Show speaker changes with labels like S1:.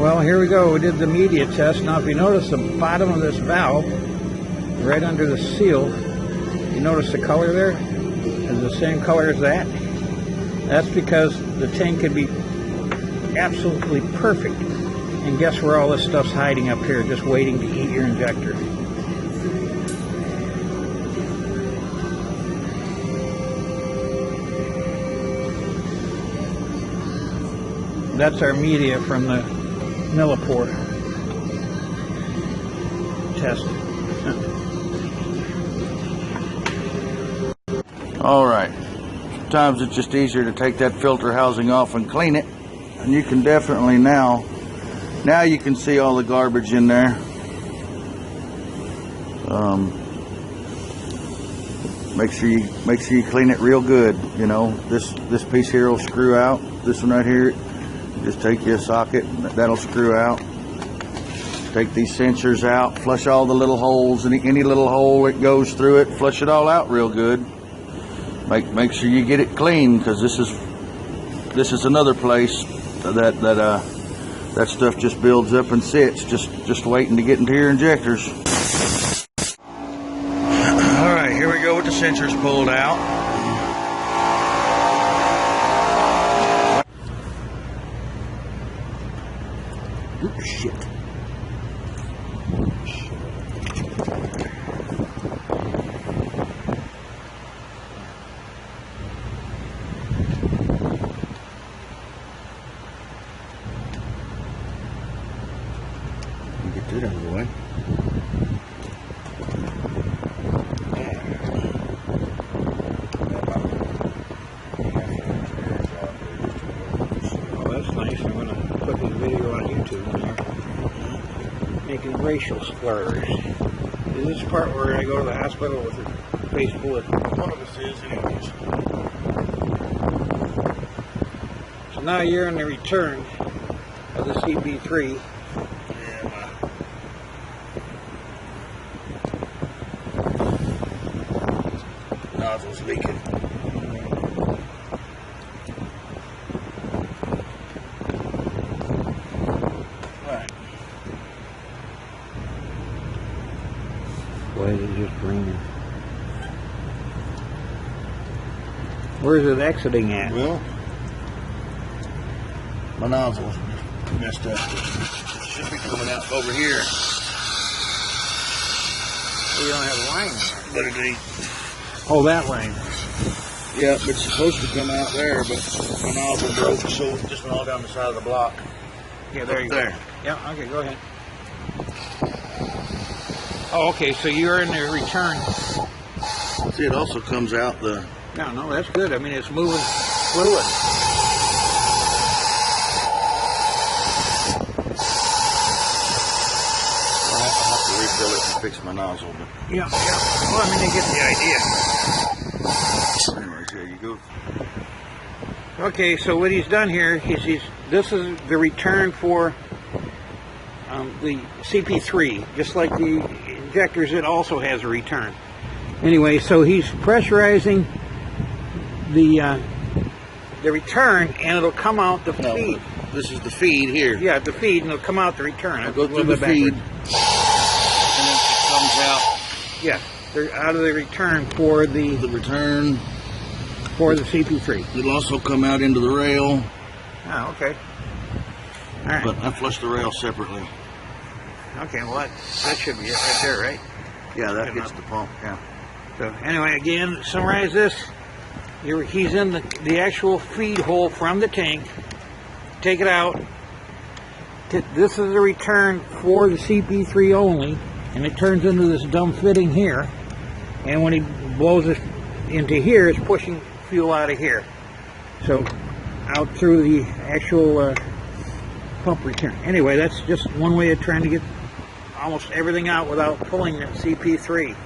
S1: Well, here we go. We did the media test. Now, if you notice the bottom of this valve, right under the seal, you notice the color there is the same color as that. That's because the tank can be absolutely perfect. And guess where all this stuff's hiding up here, just waiting to eat your injector. That's our media from the millipore test.
S2: All right. Sometimes it's just easier to take that filter housing off and clean it. And you can definitely now you can see all the garbage in there. Make sure you clean it real good. You know, this piece here will screw out. This one right here, just take your socket, that'll screw out. Take these sensors out, flush all the little holes, any little hole that goes through it, flush it all out real good. Make sure you get it clean, because this is another place that stuff just builds up and sits, just waiting to get into your injectors. All right, here we go with the sensors pulled out.
S1: Ooh, shit.
S2: Get that out of the way.
S1: Oh, that's nice. I'm going to put this video on YouTube when you're making racial slurs. Is this part where I go to the hospital with a face full of...
S2: One of us is, anyways.
S1: So now you're in the return of the CP3.
S2: Nozzle's leaking.
S1: Right. Why is it just raining? Where's it exiting at?
S2: Well, my nozzle's messed up. It should be coming out over here.
S1: You don't have a line there.
S2: But it ain't.
S1: Oh, that line.
S2: Yeah, it's supposed to come out there, but my nozzle broke, so it just went all down the side of the block.
S1: Yeah, there you
S2: There.
S1: go. Yeah, okay, go ahead. Oh, okay, so you're in the return.
S2: See, it also comes out the...
S1: No, that's good. I mean, it's moving fluid.
S2: I'll have to refill it and fix my nozzle, but...
S1: Yeah. Well, I mean, you get the idea.
S2: Anyways, there you go.
S1: Okay, so what he's done here, this is the return for the CP3. Just like the injectors, it also has a return. Anyway, so he's pressurizing the return, and it'll come out the feed.
S2: This is the feed here.
S1: Yeah, the feed, and it'll come out the return.
S2: I'll go through the feed, and then it comes out.
S1: Yeah, they're out of the return for the
S2: return
S1: for the CP3.
S2: It'll also come out into the rail.
S1: Oh, okay. All right.
S2: But I flushed the rail separately.
S1: Okay, well that should be it right there, right?
S2: Yeah, that gets the pump. Yeah.
S1: So anyway, again, summarize this. He's in the actual feed hole from the tank. Take it out. This is a return for the CP3 only, and it turns into this dumb fitting here. And when he blows it into here, it's pushing fuel out of here. So out through the actual pump return. Anyway, that's just one way of trying to get almost everything out without pulling the CP3.